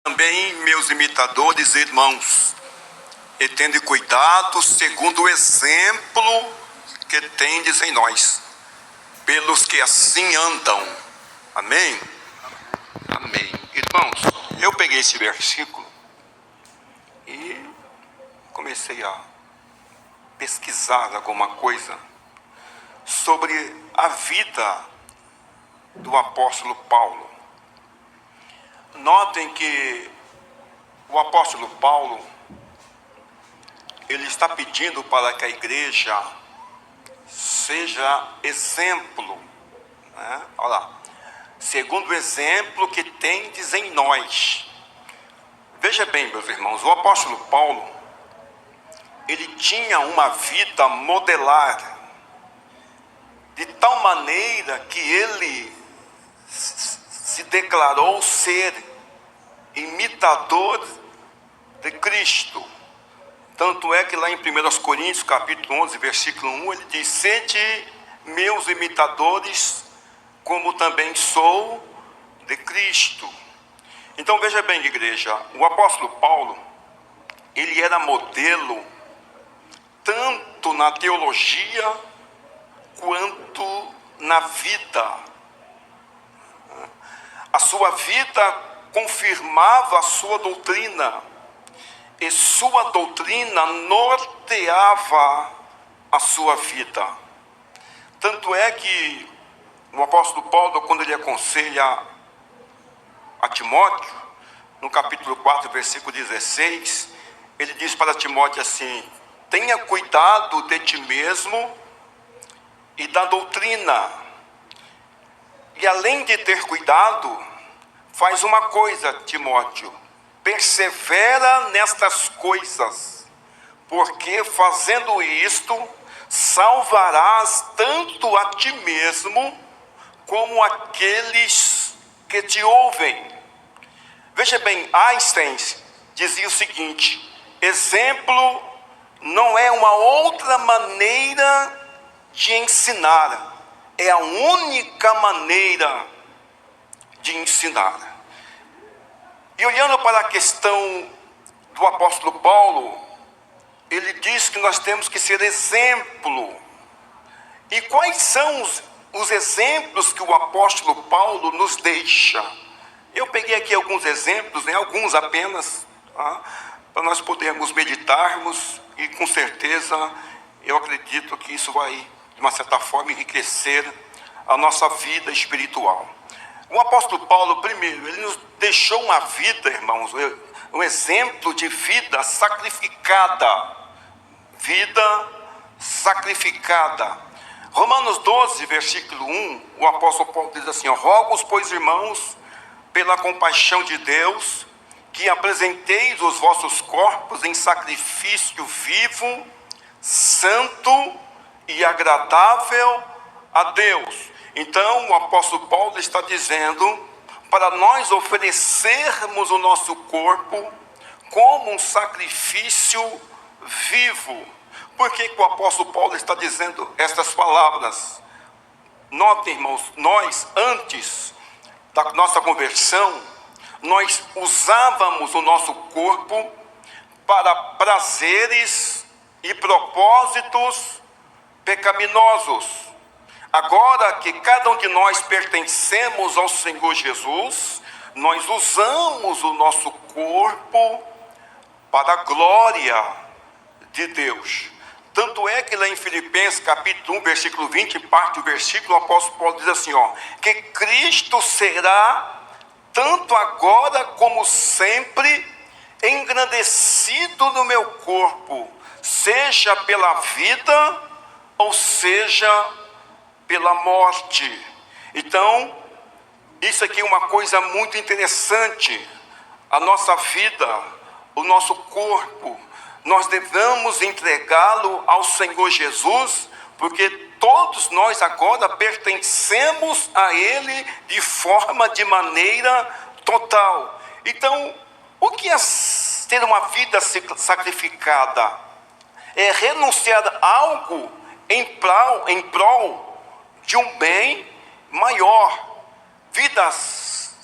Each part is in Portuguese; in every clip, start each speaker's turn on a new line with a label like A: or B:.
A: Também, meus imitadores e irmãos, e tende cuidado segundo o exemplo que tendes em nós, pelos que assim andam. Amém? Amém. Irmãos, eu peguei esse versículo e comecei a pesquisar alguma coisa sobre a vida do apóstolo Paulo. Notem que o apóstolo Paulo, ele está pedindo para que a igreja seja exemplo, né? Olha lá, segundo o exemplo que tendes em nós. Veja bem, meus irmãos, o apóstolo Paulo, ele tinha uma vida modelar, de tal maneira que ele se declarou ser imitador de Cristo. Tanto é que lá em 1 Coríntios, capítulo 11, versículo 1, ele diz: sede meus imitadores, como também sou de Cristo. Então veja bem, igreja, o apóstolo Paulo, ele era modelo tanto na teologia quanto na vida. A sua vida confirmava a sua doutrina, e sua doutrina norteava a sua vida. Tanto é que o apóstolo Paulo, quando ele aconselha a Timóteo, no capítulo 4, versículo 16, ele diz para Timóteo assim: tenha cuidado de ti mesmo e da doutrina. E além de ter cuidado, faz uma coisa, Timóteo: persevera nestas coisas, porque fazendo isto, salvarás tanto a ti mesmo, como aqueles que te ouvem. Veja bem, Einstein dizia o seguinte: exemplo não é uma outra maneira de ensinar, é a única maneira de ensinar. E olhando para a questão do apóstolo Paulo, ele diz que nós temos que ser exemplo. E quais são os exemplos que o apóstolo Paulo nos deixa? Eu peguei aqui alguns exemplos, né, alguns apenas, para nós podermos meditarmos, e com certeza eu acredito que isso vai, de uma certa forma, enriquecer a nossa vida espiritual. O apóstolo Paulo, primeiro, ele nos deixou uma vida, irmãos, um exemplo de vida sacrificada. Vida sacrificada. Romanos 12, versículo 1, o apóstolo Paulo diz assim: rogo-vos, pois, irmãos, pela compaixão de Deus, que apresenteis os vossos corpos em sacrifício vivo, santo e agradável a Deus. Então o apóstolo Paulo está dizendo para nós oferecermos o nosso corpo como um sacrifício vivo. Por que o apóstolo Paulo está dizendo estas palavras? Notem, irmãos, nós antes da nossa conversão, nós usávamos o nosso corpo para prazeres e propósitos pecaminosos. Agora que cada um de nós pertencemos ao Senhor Jesus, nós usamos o nosso corpo para a glória de Deus. Tanto é que lá em Filipenses capítulo 1, versículo 20, parte do versículo, o apóstolo Paulo diz assim, que Cristo será, tanto agora como sempre, engrandecido no meu corpo, seja pela vida, ou seja pela morte. Então, isso aqui é uma coisa muito interessante. A nossa vida, o nosso corpo, nós devemos entregá-lo ao Senhor Jesus, porque todos nós agora pertencemos a Ele de maneira total. Então, o que é ter uma vida sacrificada? É renunciar a algo em prol de um bem maior. Vida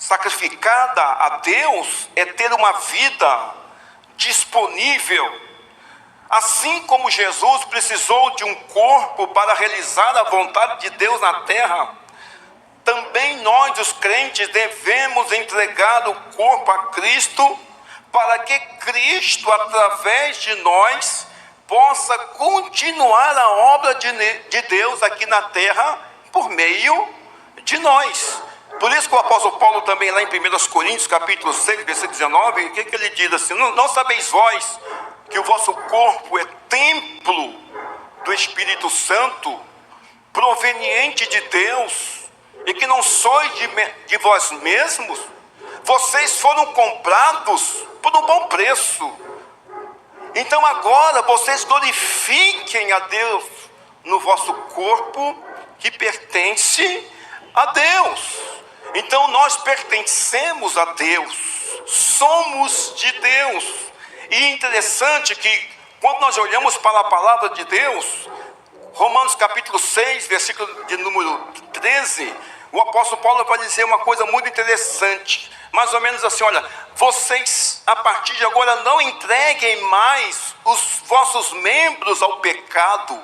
A: sacrificada a Deus é ter uma vida disponível. Assim como Jesus precisou de um corpo para realizar a vontade de Deus na terra, também nós, os crentes, devemos entregar o corpo a Cristo, para que Cristo, através de nós, possa continuar a obra de Deus aqui na terra, por meio de nós. Por isso que o apóstolo Paulo também, lá em 1 Coríntios, capítulo 6, versículo 19, o que ele diz assim: não sabeis vós que o vosso corpo é templo do Espírito Santo, proveniente de Deus, e que não sois de vós mesmos? Vocês foram comprados por um bom preço. Então agora vocês glorifiquem a Deus no vosso corpo, que pertence a Deus. Então nós pertencemos a Deus, somos de Deus. E é interessante que quando nós olhamos para a palavra de Deus, Romanos capítulo 6, versículo de número 13, o apóstolo Paulo vai dizer uma coisa muito interessante, mais ou menos assim: olha, vocês a partir de agora não entreguem mais os vossos membros ao pecado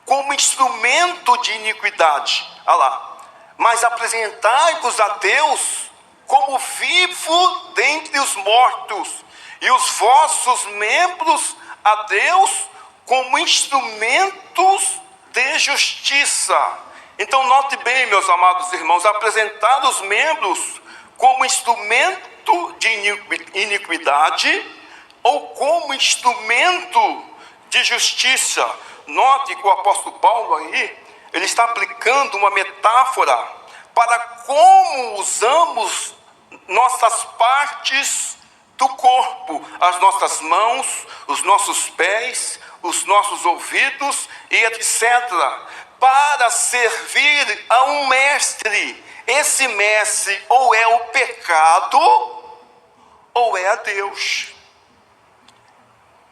A: como instrumento de iniquidade, olha lá, mas apresentai-vos a Deus como vivo dentre os mortos, e os vossos membros a Deus como instrumentos de justiça. Então note bem, meus amados irmãos, apresentar os membros como instrumento de iniquidade ou como instrumento de justiça. Note que o apóstolo Paulo aí, ele está aplicando uma metáfora para como usamos nossas partes do corpo, as nossas mãos, os nossos pés, os nossos ouvidos e etc., para servir a um mestre. Esse mestre ou é o pecado ou é a Deus.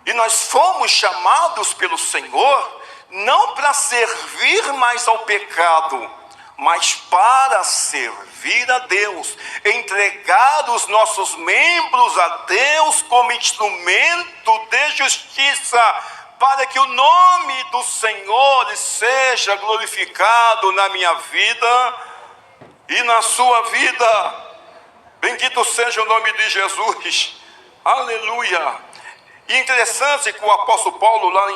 A: E nós fomos chamados pelo Senhor não para servir mais ao pecado, mas para servir a Deus, entregar os nossos membros a Deus como instrumento de justiça, para que o nome do Senhor seja glorificado na minha vida e na sua vida. Bendito seja o nome de Jesus, aleluia. E interessante que o apóstolo Paulo, lá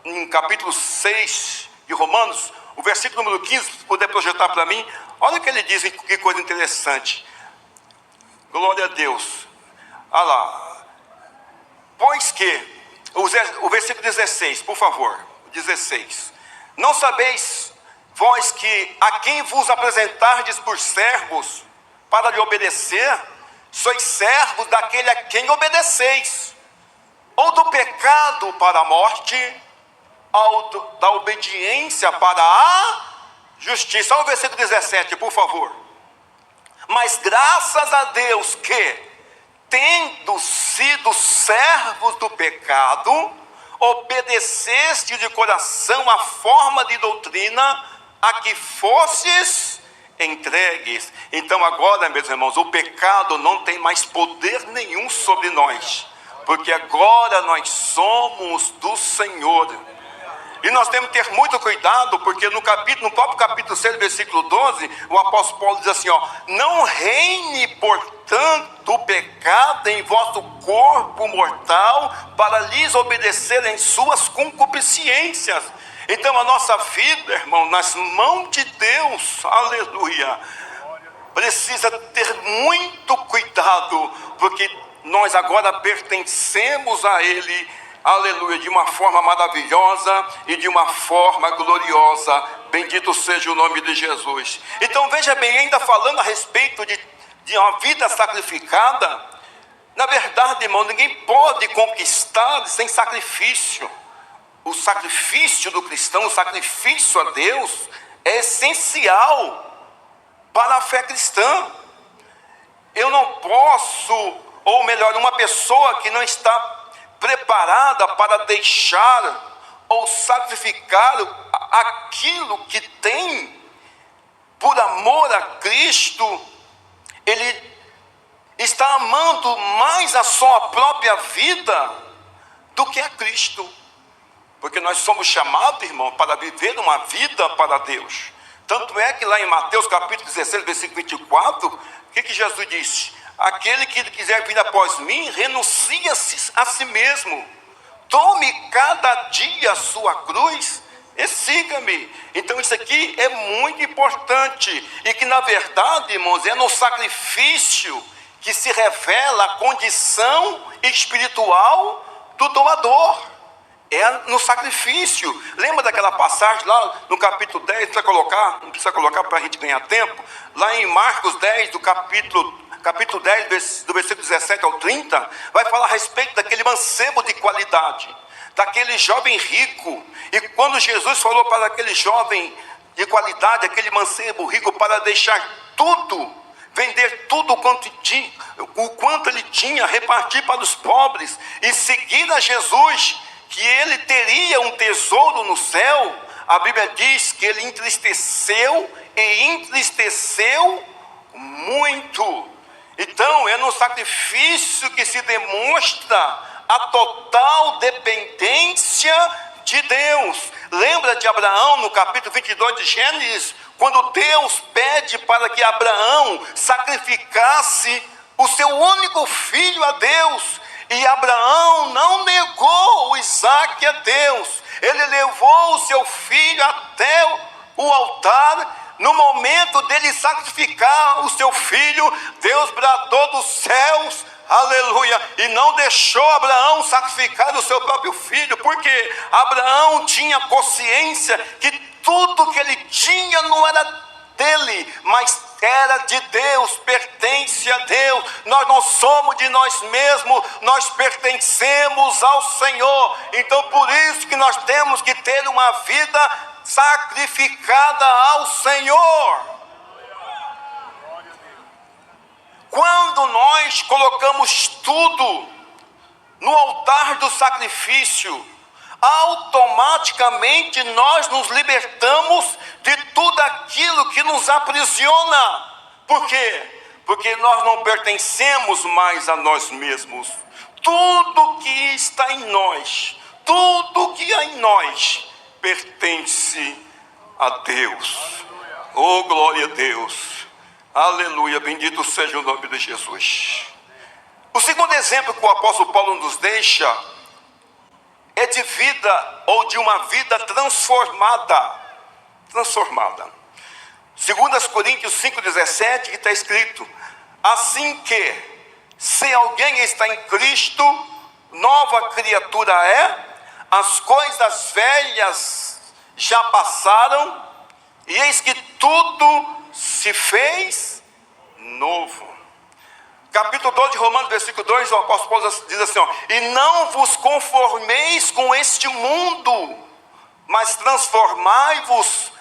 A: em capítulo 6 de Romanos, o versículo número 15, se puder projetar para mim, olha o que ele diz, que coisa interessante. Glória a Deus. Olha lá. Pois que, o versículo 16, por favor, 16. Não sabeis vós que a quem vos apresentardes por servos para lhe obedecer, sois servos daquele a quem obedeceis, ou do pecado para a morte, ou da obediência para a justiça. Olha o versículo 17, por favor. Mas graças a Deus que, tendo sido servos do pecado, obedeceste de coração a forma de doutrina a que fostes entregues. Então agora, meus irmãos, o pecado não tem mais poder nenhum sobre nós, porque agora nós somos do Senhor. E nós temos que ter muito cuidado, porque no próprio capítulo 6, versículo 12, o apóstolo Paulo diz assim, ó: não reine, portanto, o pecado em vosso corpo mortal, para lhes obedecer em suas concupiscências. Então a nossa vida, irmão, nas mãos de Deus, aleluia, precisa ter muito cuidado, porque nós agora pertencemos a Ele, aleluia, de uma forma maravilhosa e de uma forma gloriosa. Bendito seja o nome de Jesus. Então veja bem, ainda falando a respeito de uma vida sacrificada, na verdade, irmão, ninguém pode conquistar sem sacrifício. O sacrifício do cristão, o sacrifício a Deus, é essencial para a fé cristã. Eu não posso, ou melhor, uma pessoa que não está preparada para deixar ou sacrificar aquilo que tem por amor a Cristo, ele está amando mais a sua própria vida do que a Cristo. Porque nós somos chamados, irmão, para viver uma vida para Deus. Tanto é que lá em Mateus capítulo 16, versículo 24, o que Jesus disse? Aquele que quiser vir após mim, renuncia-se a si mesmo. Tome cada dia a sua cruz e siga-me. Então isso aqui é muito importante. E que na verdade, irmãos, é no sacrifício que se revela a condição espiritual do doador. É no sacrifício. Lembra daquela passagem lá no capítulo 10, não precisa colocar para a gente ganhar tempo. Lá em Marcos 10, do capítulo 10, do versículo 17 ao 30, vai falar a respeito daquele mancebo de qualidade, daquele jovem rico. E quando Jesus falou para aquele jovem de qualidade, aquele mancebo rico, para deixar tudo, vender tudo o quanto ele tinha, repartir para os pobres e seguir a Jesus, que ele teria um tesouro no céu, a Bíblia diz que ele entristeceu muito. Então é no sacrifício que se demonstra a total dependência de Deus. Lembra de Abraão no capítulo 22 de Gênesis, quando Deus pede para que Abraão sacrificasse o seu único filho a Deus, e Abraão não negou o Isaque a Deus. Ele levou o seu filho até o altar. No momento dele sacrificar o seu filho, Deus bradou dos céus, aleluia, e não deixou Abraão sacrificar o seu próprio filho, porque Abraão tinha consciência que tudo que ele tinha não era dele, mas era de Deus, pertence a Deus. Nós não somos de nós mesmos, nós pertencemos ao Senhor. Então por isso que nós temos que ter uma vida sacrificada ao Senhor. Quando nós colocamos tudo no altar do sacrifício, automaticamente nós nos libertamos de tudo aquilo que nos aprisiona. Por quê? Porque nós não pertencemos mais a nós mesmos. Tudo que está em nós, tudo que há em nós, pertence a Deus. Oh, glória a Deus. Aleluia, bendito seja o nome de Jesus. O segundo exemplo que o apóstolo Paulo nos deixa é de vida, ou de uma vida transformada. 2 Coríntios 5,17, que está escrito: assim que, se alguém está em Cristo, nova criatura é, as coisas velhas já passaram, e eis que tudo se fez novo. Capítulo 12 de Romanos, versículo 2, o apóstolo Paulo diz assim, e não vos conformeis com este mundo, mas transformai-vos,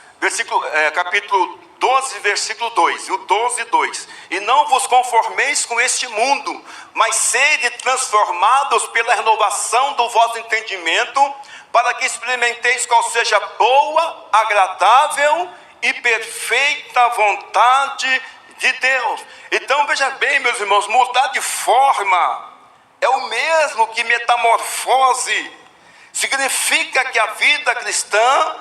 A: capítulo 12, versículo 2, o 12, 2, e não vos conformeis com este mundo, mas sede transformados pela renovação do vosso entendimento, para que experimenteis qual seja boa, agradável e perfeita vontade de Deus. Então veja bem, meus irmãos, mudar de forma é o mesmo que metamorfose. Significa que a vida cristã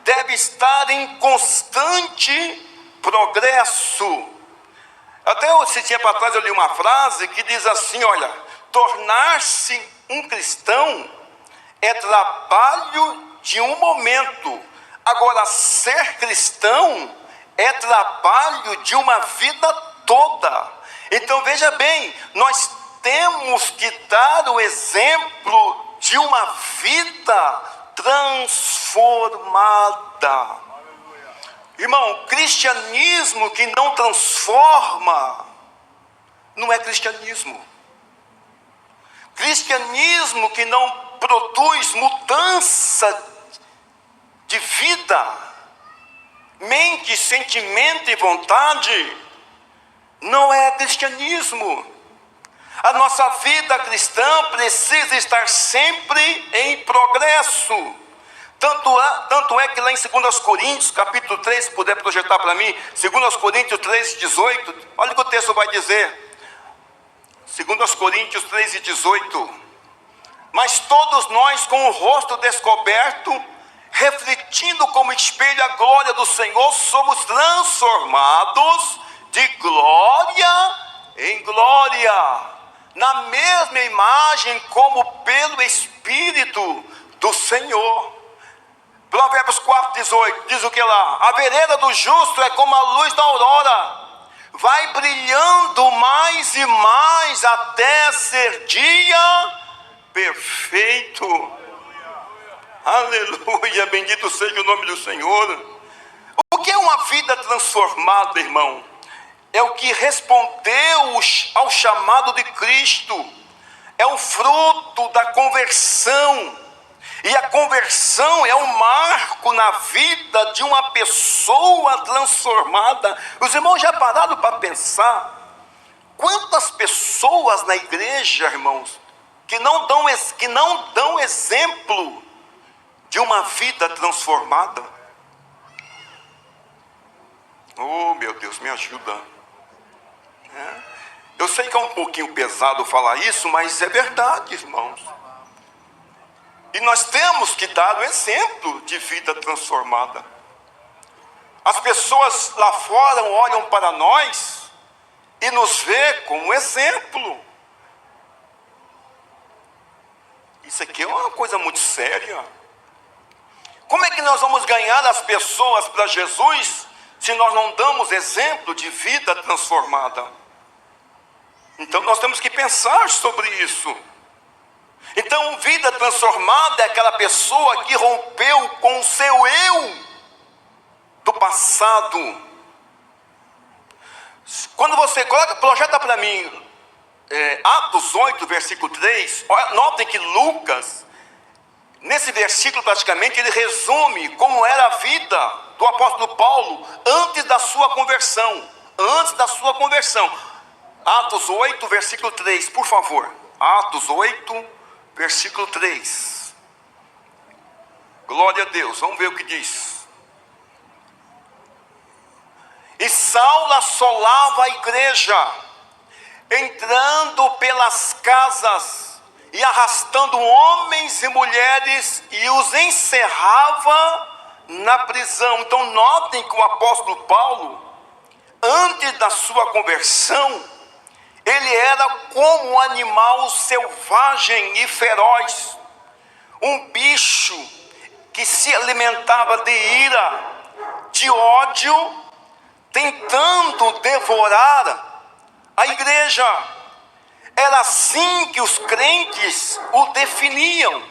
A: deve estar em constante progresso. Até esse tempo atrás eu li uma frase que diz assim, olha, tornar-se um cristão é trabalho de um momento, agora ser cristão é trabalho de uma vida toda. Então veja bem, nós temos que dar o exemplo de uma vida transformada. Irmão, cristianismo que não transforma não é cristianismo. Cristianismo que não produz mudança de vida, mente, sentimento e vontade, não é cristianismo. A nossa vida cristã precisa estar sempre em progresso. Tanto é que lá em 2 Coríntios, capítulo 3, se puder projetar para mim, 2 Coríntios 3, 18, olha o que o texto vai dizer. 2 Coríntios 3 e 18. Mas todos nós, com o rosto descoberto, refletindo como espelho a glória do Senhor, somos transformados de glória em glória, na mesma imagem como pelo Espírito do Senhor. Provérbios 4, 18, diz o que lá? A vereda do justo é como a luz da aurora, vai brilhando mais e mais até ser dia perfeito. Aleluia, bendito seja o nome do Senhor. O que é uma vida transformada, irmão? É o que respondeu ao chamado de Cristo, é o fruto da conversão, e a conversão é um marco na vida de uma pessoa transformada. Os irmãos já pararam para pensar quantas pessoas na igreja, irmãos, que não dão exemplo de uma vida transformada? Oh, meu Deus, me ajuda. Eu sei que é um pouquinho pesado falar isso, mas é verdade, irmãos. E nós temos que dar o exemplo de vida transformada. As pessoas lá fora olham para nós e nos vê como exemplo. Isso aqui é uma coisa muito séria. Como é que nós vamos ganhar as pessoas para Jesus se nós não damos exemplo de vida transformada? Então nós temos que pensar sobre isso. Então, vida transformada é aquela pessoa que rompeu com o seu eu do passado. Quando você projeta para mim Atos 8, versículo 3, notem que Lucas, nesse versículo praticamente, ele resume como era a vida do apóstolo Paulo antes da sua conversão. Antes da sua conversão. Atos 8, versículo 3, por favor. Atos 8, versículo 3. Glória a Deus, vamos ver o que diz. E Saulo assolava a igreja, entrando pelas casas e arrastando homens e mulheres, e os encerrava na prisão. Então notem que o apóstolo Paulo, antes da sua conversão, ele era como um animal selvagem e feroz, um bicho que se alimentava de ira, de ódio, tentando devorar a igreja. Era assim que os crentes o definiam.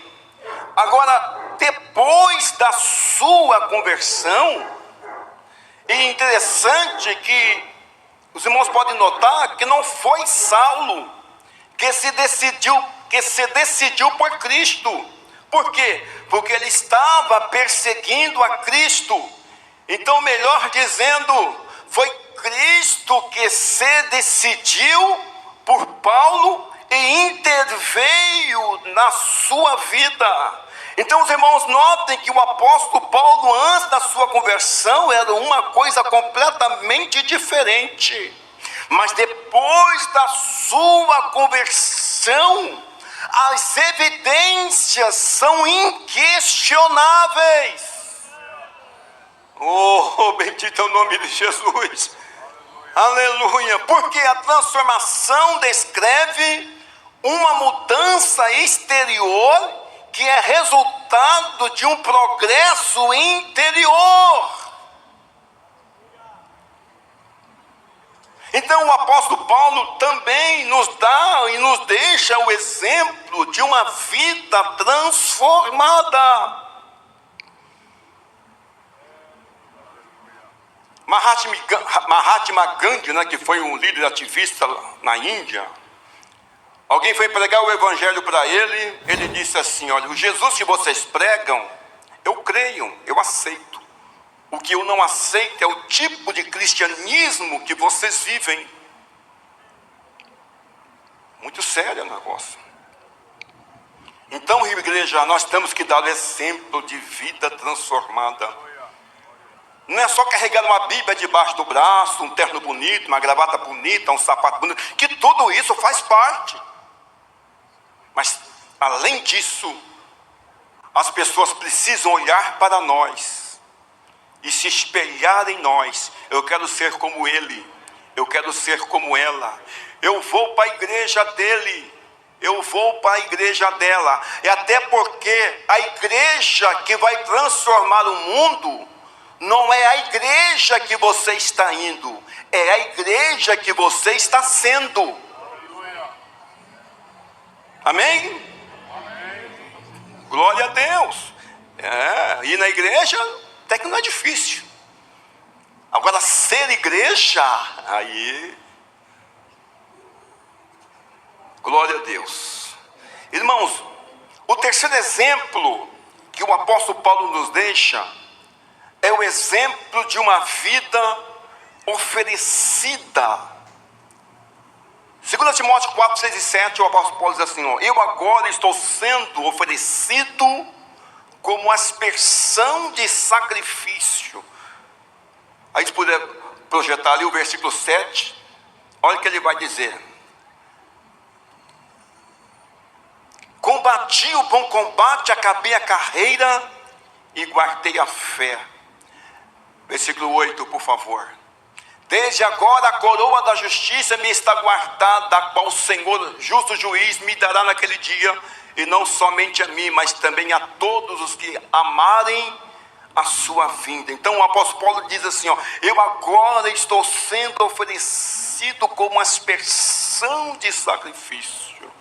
A: Agora, depois da sua conversão, é interessante que os irmãos podem notar que não foi Saulo que se decidiu por Cristo. Por quê? Porque ele estava perseguindo a Cristo. Então, melhor dizendo, foi Cristo que se decidiu por Paulo e interveio na sua vida. Então, os irmãos, notem que o apóstolo Paulo, antes da sua conversão, era uma coisa completamente diferente. Mas depois da sua conversão, as evidências são inquestionáveis. Oh, bendito é o nome de Jesus. Aleluia. Porque a transformação descreve uma mudança exterior que é resultado de um progresso interior. Então o apóstolo Paulo também nos dá e nos deixa o exemplo de uma vida transformada. Mahatma Gandhi, que foi um líder ativista na Índia, alguém foi pregar o evangelho para ele, ele disse assim: olha, o Jesus que vocês pregam, eu creio, eu aceito. O que eu não aceito é o tipo de cristianismo que vocês vivem. Muito sério o negócio. Então, igreja, nós temos que dar o exemplo de vida transformada. Não é só carregar uma Bíblia debaixo do braço, um terno bonito, uma gravata bonita, um sapato bonito, que tudo isso faz parte. Mas, além disso, as pessoas precisam olhar para nós e se espelhar em nós. Eu quero ser como ele, eu quero ser como ela. Eu vou para a igreja dele, eu vou para a igreja dela. E até porque a igreja que vai transformar o mundo não é a igreja que você está indo, é a igreja que você está sendo. Amém? Glória a Deus. Ir na igreja até que não é difícil. Agora, ser igreja, aí, glória a Deus. Irmãos, o terceiro exemplo que o apóstolo Paulo nos deixa é o exemplo de uma vida oferecida. 2 Timóteo 4, 6 e 7, o apóstolo Paulo diz assim: eu agora estou sendo oferecido como aspersão de sacrifício. Aí se puder projetar ali o versículo 7, olha o que ele vai dizer: combati o bom combate, acabei a carreira e guardei a fé. Versículo 8, por favor. Desde agora a coroa da justiça me está guardada, a qual o Senhor, justo juiz, me dará naquele dia, e não somente a mim, mas também a todos os que amarem a sua vinda. Então o apóstolo Paulo diz assim: eu agora estou sendo oferecido como aspersão de sacrifício.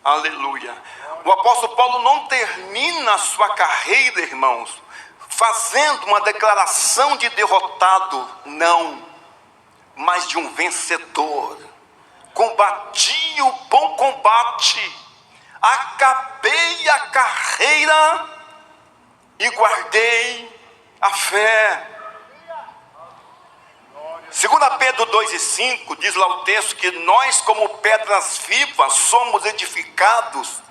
A: Aleluia. O apóstolo Paulo não termina a sua carreira, irmãos, fazendo uma declaração de derrotado, não, mas de um vencedor. Combati o bom combate, acabei a carreira e guardei a fé. 2 Pedro 2 e 5 diz lá o texto que nós, como pedras vivas, somos edificados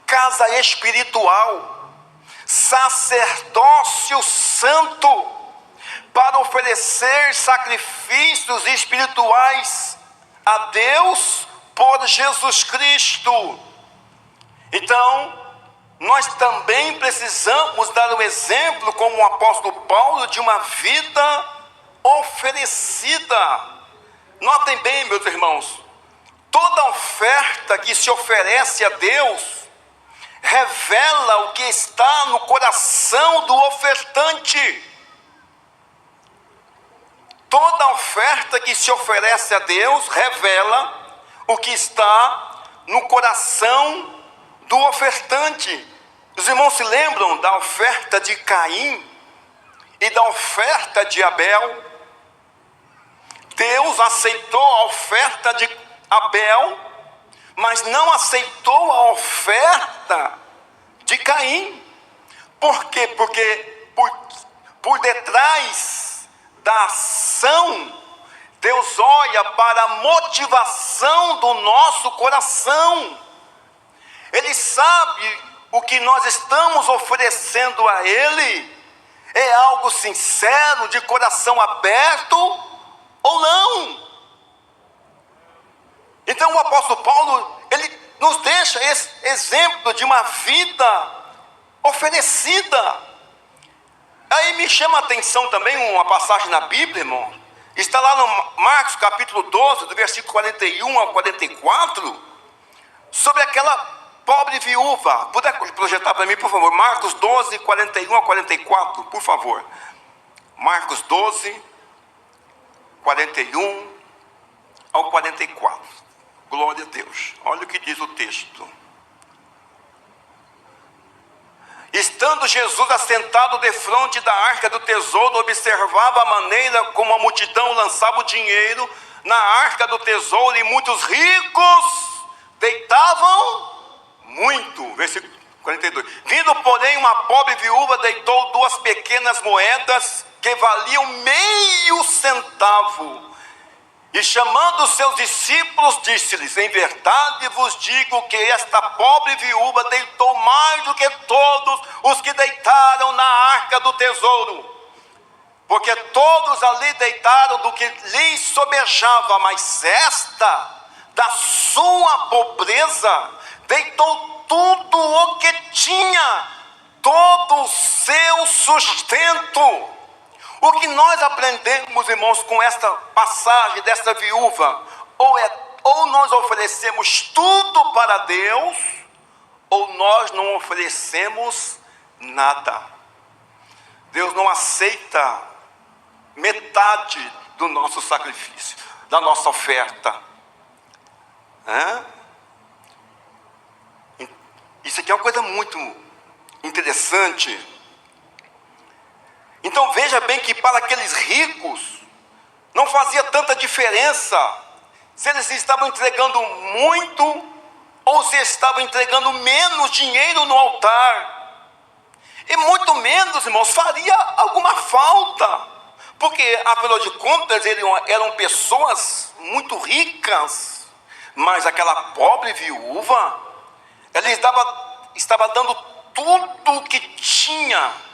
A: casa espiritual, sacerdócio santo, para oferecer sacrifícios espirituais a Deus por Jesus Cristo. Então, nós também precisamos dar o exemplo, como o apóstolo Paulo, de uma vida oferecida. Notem bem, meus irmãos, toda oferta que se oferece a Deus revela o que está no coração do ofertante. Toda oferta que se oferece a Deus revela o que está no coração do ofertante. Os irmãos se lembram da oferta de Caim e da oferta de Abel? Deus aceitou a oferta de Abel, mas não aceitou a oferta de Caim. Por quê? Porque por detrás da ação, Deus olha para a motivação do nosso coração. Ele sabe o que nós estamos oferecendo a Ele é algo sincero, de coração aberto ou não. Então o apóstolo Paulo, ele nos deixa esse exemplo de uma vida oferecida. Aí me chama a atenção também uma passagem na Bíblia, irmão. Está lá no Marcos capítulo 12, do versículo 41 ao 44, sobre aquela pobre viúva. Puder projetar para mim, por favor? Marcos 12, 41 a 44, por favor. Marcos 12, 41 ao 44. Glória a Deus. Olha o que diz o texto. Estando Jesus assentado defronte da arca do tesouro, observava a maneira como a multidão lançava o dinheiro na arca do tesouro, e muitos ricos deitavam muito. Versículo 42. Vindo, porém, uma pobre viúva, deitou 2 pequenas moedas que valiam meio centavo. E chamando os seus discípulos, disse-lhes: em verdade vos digo que esta pobre viúva deitou mais do que todos os que deitaram na arca do tesouro. Porque todos ali deitaram do que lhes sobejava, mas esta, da sua pobreza, deitou tudo o que tinha, todo o seu sustento. O que nós aprendemos, irmãos, com esta passagem desta viúva, ou nós oferecemos tudo para Deus, ou nós não oferecemos nada. Deus não aceita metade do nosso sacrifício, da nossa oferta. Isso aqui é uma coisa muito interessante. Então veja bem que para aqueles ricos não fazia tanta diferença se eles estavam entregando muito ou se estavam entregando menos dinheiro no altar. E muito menos, irmãos, faria alguma falta, porque afinal de contas eram pessoas muito ricas. Mas aquela pobre viúva, ela estava dando tudo o que tinha.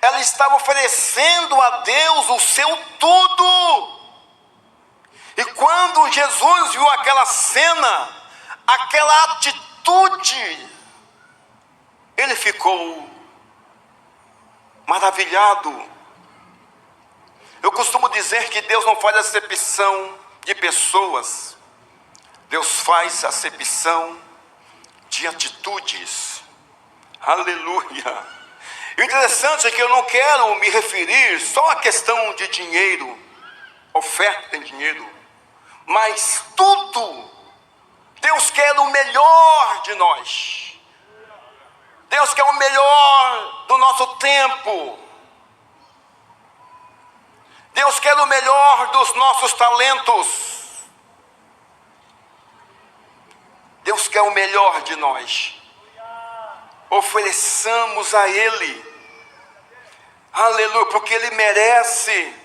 A: Ela estava oferecendo a Deus o seu tudo. E quando Jesus viu aquela cena, aquela atitude, ele ficou maravilhado. Eu costumo dizer que Deus não faz acepção de pessoas, Deus faz acepção de atitudes. Aleluia! O interessante é que eu não quero me referir só à questão de dinheiro, oferta em dinheiro, mas tudo. Deus quer o melhor de nós. Deus quer o melhor do nosso tempo. Deus quer o melhor dos nossos talentos. Deus quer o melhor de nós. Ofereçamos a Ele. Aleluia, porque Ele merece.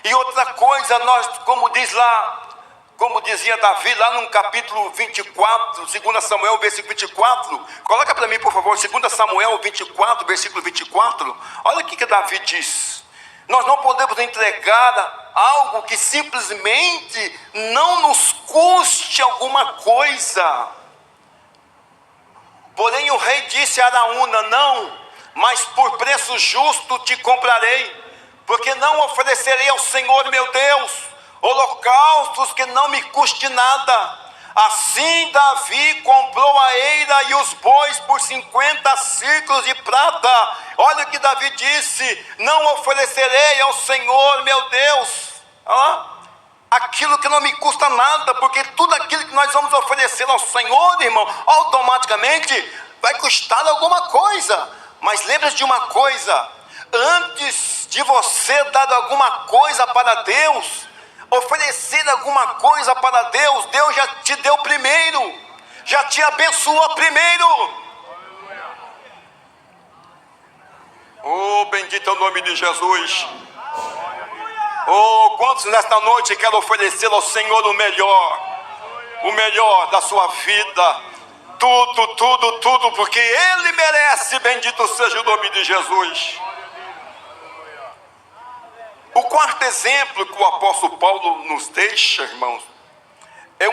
A: E outra coisa, nós, como dizia Davi lá no capítulo 24, 2 Samuel, versículo 24, coloca para mim por favor, 2 Samuel 24, versículo 24, olha o que Davi diz. Nós não podemos entregar algo que simplesmente não nos custe alguma coisa. Porém o rei disse a Araúna: não, mas por preço justo te comprarei, porque não oferecerei ao Senhor meu Deus holocaustos que não me custe nada. Assim Davi comprou a eira e os bois por 50 ciclos de prata. Olha o que Davi disse: não oferecerei ao Senhor meu Deus aquilo que não me custa nada, porque tudo aquilo que nós vamos oferecer ao Senhor, irmão, automaticamente vai custar alguma coisa. Mas lembre-se de uma coisa: antes de você dar alguma coisa para Deus, oferecer alguma coisa para Deus, Deus já te deu primeiro, já te abençoou primeiro. Oh, bendito é o nome de Jesus. Oh, quantos nesta noite querem oferecer ao Senhor o melhor da sua vida, tudo, porque Ele merece. Bendito seja o nome de Jesus. O quarto exemplo que o apóstolo Paulo nos deixa, irmãos, é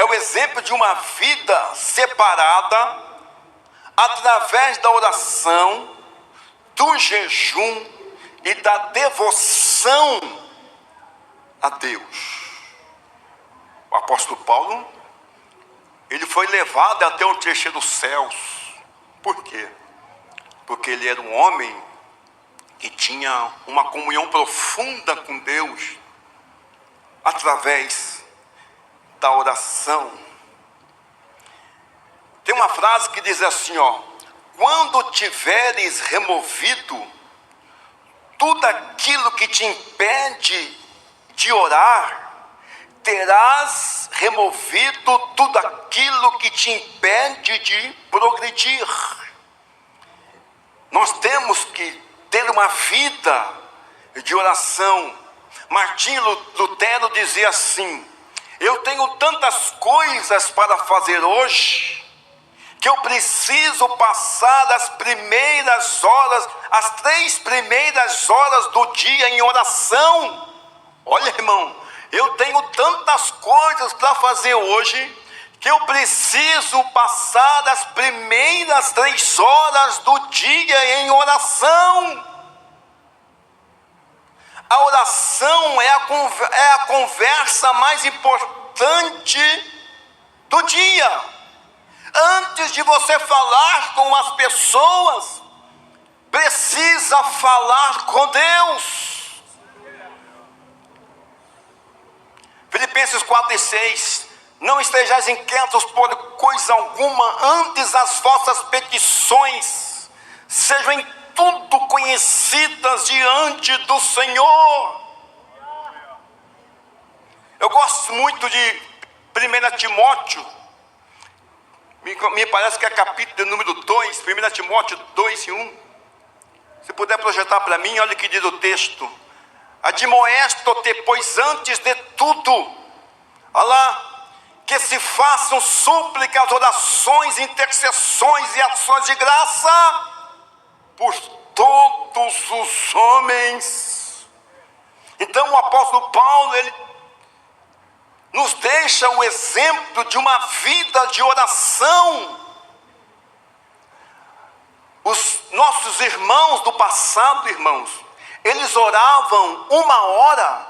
A: o exemplo de uma vida separada através da oração, do jejum e da devoção a Deus. O apóstolo Paulo, ele foi levado até o terceiro céus. Por quê? Porque ele era um homem que tinha uma comunhão profunda com Deus através da oração. Tem uma frase que diz assim, quando tiveres removido tudo aquilo que te impede de orar, terás removido tudo aquilo que te impede de progredir. Nós temos que ter uma vida de oração. Martim Lutero dizia assim: eu tenho tantas coisas para fazer hoje, que eu preciso passar as 3 primeiras horas do dia em oração. Olha, irmão, eu tenho tantas coisas para fazer hoje, que eu preciso passar as primeiras 3 horas do dia em oração. A oração é a conversa mais importante do dia. Antes de você falar com as pessoas, precisa falar com Deus. Filipenses 4:6: não estejais inquietos por coisa alguma, antes as vossas petições sejam em tudo conhecidas diante do Senhor. Eu gosto muito de 1 Timóteo, me parece que é capítulo número 2, 1 Timóteo 2:1. Se puder projetar para mim, olha o que diz o texto: admoesto-te, pois antes de tudo, olha lá, que se façam súplicas, orações, intercessões e ações de graça por todos os homens. Então o apóstolo Paulo, ele nos deixa o exemplo de uma vida de oração. Os nossos irmãos do passado, irmãos, eles oravam 1 hora,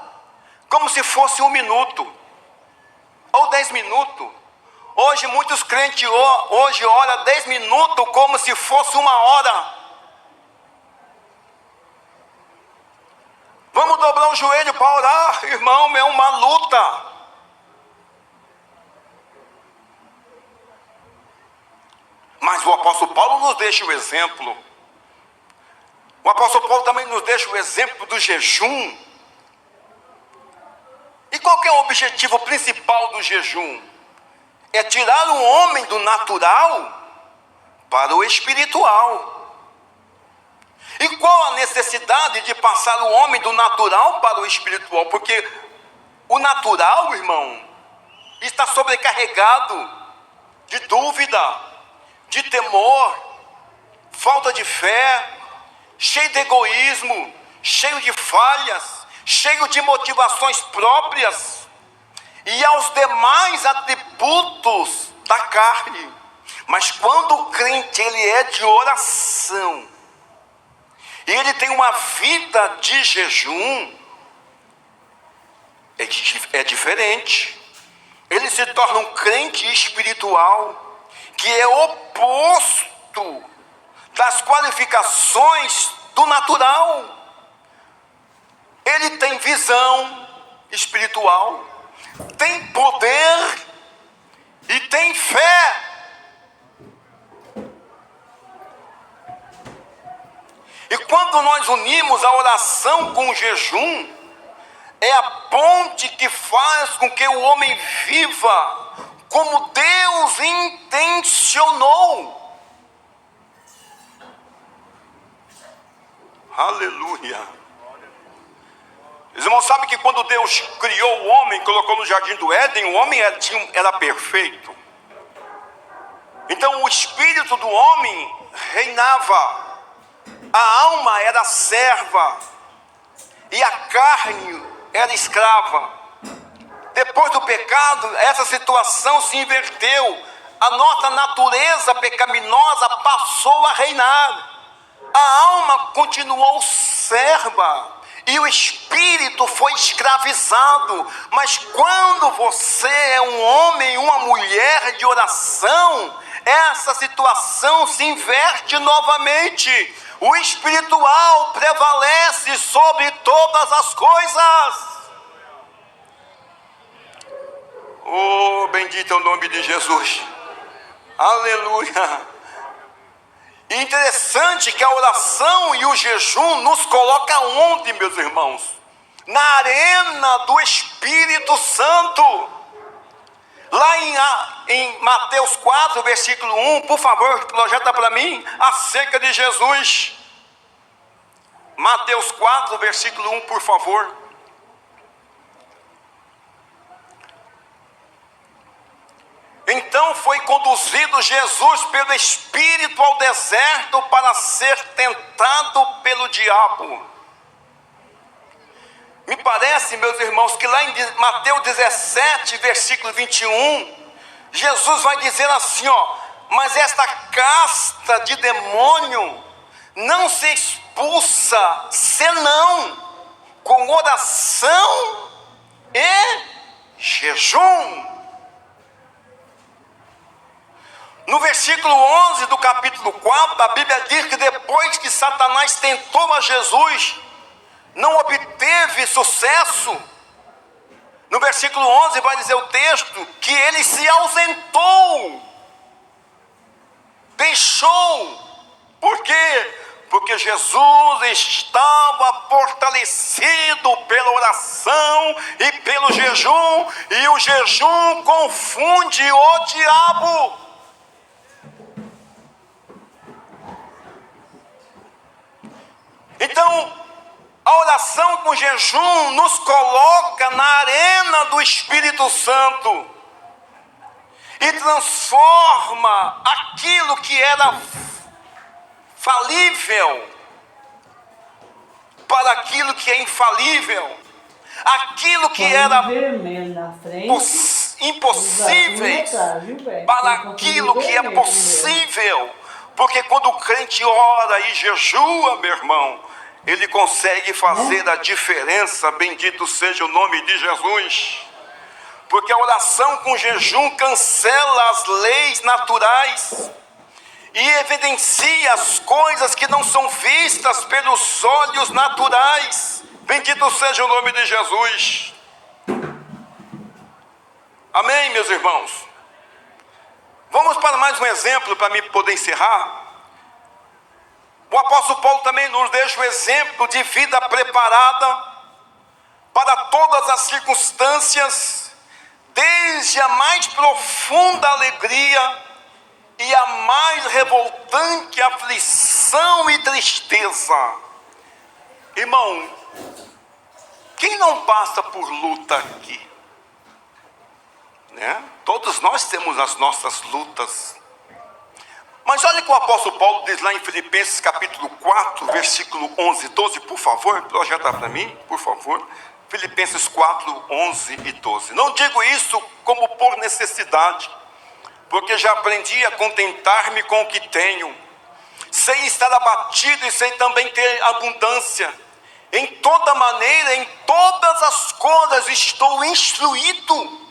A: como se fosse 1 minuto, ou 10 minutos. Hoje muitos crentes hoje oram 10 minutos como se fosse 1 hora. Vamos dobrar o joelho para orar, irmão, é uma luta. Mas o apóstolo Paulo nos deixa o exemplo. O apóstolo Paulo também nos deixa o exemplo do jejum. E qual que é o objetivo principal do jejum? É tirar o homem do natural para o espiritual. E qual a necessidade de passar o homem do natural para o espiritual? Porque o natural, irmão, está sobrecarregado de dúvida, de temor, falta de fé, cheio de egoísmo, cheio de falhas, cheio de motivações próprias e aos demais atributos da carne. Mas quando o crente ele é de oração e ele tem uma vida de jejum, é diferente. Ele se torna um crente espiritual, que é oposto das qualificações do natural. Ele tem visão espiritual, tem poder e tem fé. E quando nós unimos a oração com o jejum, é a ponte que faz com que o homem viva como Deus intencionou. Aleluia. Os irmãos sabem que quando Deus criou o homem, colocou no jardim do Éden, o homem era perfeito. Então o espírito do homem reinava, a alma era serva e a carne era escrava. Depois do pecado, essa situação se inverteu. A nossa natureza pecaminosa passou a reinar. A alma continuou serva e o espírito foi escravizado. Mas quando você é um homem, uma mulher de oração, essa situação se inverte novamente. O espiritual prevalece sobre todas as coisas. Oh, bendito é o nome de Jesus. Aleluia. E interessante que a oração e o jejum nos coloca onde, meus irmãos? Na arena do Espírito Santo. Lá em Mateus 4, versículo 1, por favor, projeta para mim, acerca de Jesus. Mateus 4, versículo 1, por favor. então foi conduzido Jesus pelo Espírito ao deserto para ser tentado pelo diabo. Me parece, meus irmãos, que lá em Mateus 17, versículo 21, Jesus vai dizer assim, mas esta casta de demônio não se expulsa senão com oração e jejum. No versículo 11 do capítulo 4, a Bíblia diz que depois que Satanás tentou a Jesus, não obteve sucesso. No versículo 11 vai dizer o texto que ele se ausentou, deixou. Por quê? Porque Jesus estava fortalecido pela oração e pelo jejum, e o jejum confunde o diabo. Então, a oração com jejum nos coloca na arena do Espírito Santo e transforma aquilo que era falível para aquilo que é infalível, aquilo que era impossíveis para aquilo que é possível. Porque quando o crente ora e jejua, meu irmão, ele consegue fazer a diferença. Bendito seja o nome de Jesus. Porque a oração com jejum cancela as leis naturais e evidencia as coisas que não são vistas pelos olhos naturais. Bendito seja o nome de Jesus. Amém, meus irmãos? Vamos para mais um exemplo para me poder encerrar. O apóstolo Paulo também nos deixa o exemplo de vida preparada para todas as circunstâncias, desde a mais profunda alegria e a mais revoltante aflição e tristeza. Irmão, quem não passa por luta aqui? Né? Todos nós temos as nossas lutas. Mas olha o que o apóstolo Paulo diz lá em Filipenses capítulo 4, versículo 11 e 12, por favor, projeta para mim, por favor. Filipenses 4, 11 e 12. Não digo isso como por necessidade, porque já aprendi a contentar-me com o que tenho. Sei estar abatido e sei também ter abundância. Em toda maneira, em todas as coisas estou instruído,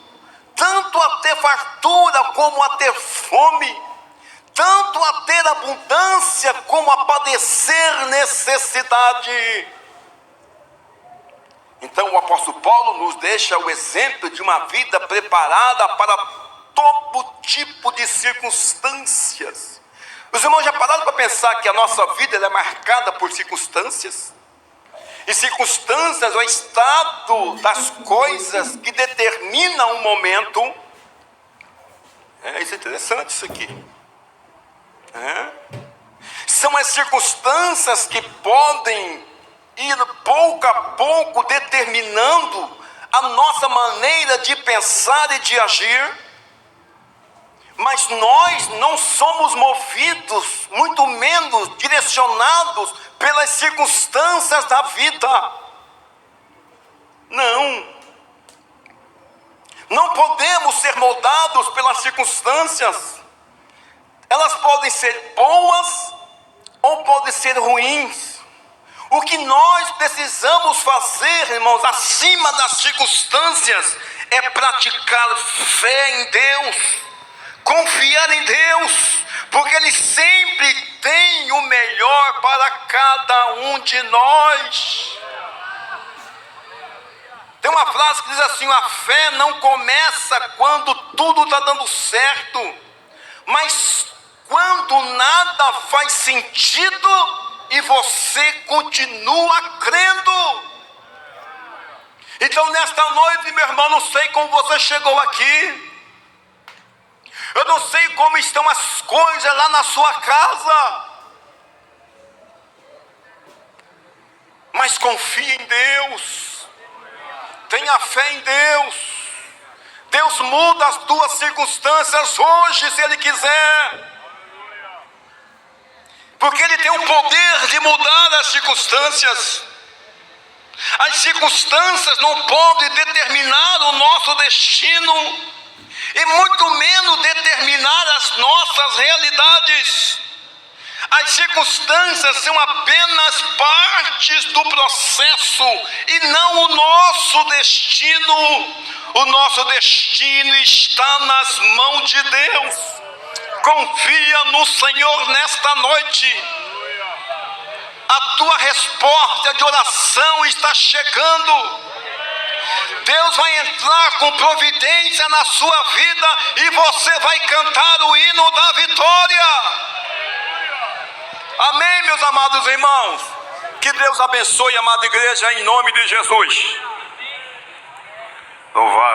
A: tanto a ter fartura como a ter fome, tanto a ter abundância como a padecer necessidade. Então o apóstolo Paulo nos deixa o exemplo de uma vida preparada para todo tipo de circunstâncias. Os irmãos já pararam para pensar que a nossa vida é marcada por circunstâncias? E circunstâncias é o estado das coisas que determina um momento. Isso é interessante isso aqui. São as circunstâncias que podem ir pouco a pouco determinando a nossa maneira de pensar e de agir, mas nós não somos movidos, muito menos direcionados pelas circunstâncias da vida. Não podemos ser moldados pelas circunstâncias. Elas podem ser boas ou podem ser ruins. O que nós precisamos fazer, irmãos, acima das circunstâncias, é praticar fé em Deus, confiar em Deus, porque Ele sempre tem o melhor para cada um de nós. Tem uma frase que diz assim: a fé não começa quando tudo está dando certo, mas quando nada faz sentido e você continua crendo. Então nesta noite, meu irmão, não sei como você chegou aqui, eu não sei como estão as coisas lá na sua casa, mas confie em Deus, tenha fé em Deus, Deus muda as tuas circunstâncias hoje, se Ele quiser. Porque Ele tem o poder de mudar as circunstâncias. As circunstâncias não podem determinar o nosso destino, e muito menos determinar as nossas realidades. As circunstâncias são apenas partes do processo e não o nosso destino. O nosso destino está nas mãos de Deus. Confia no Senhor nesta noite. A tua resposta de oração está chegando. Deus vai entrar com providência na sua vida e você vai cantar o hino da vitória. Amém, meus amados irmãos? Que Deus abençoe a amada igreja em nome de Jesus. Louvado.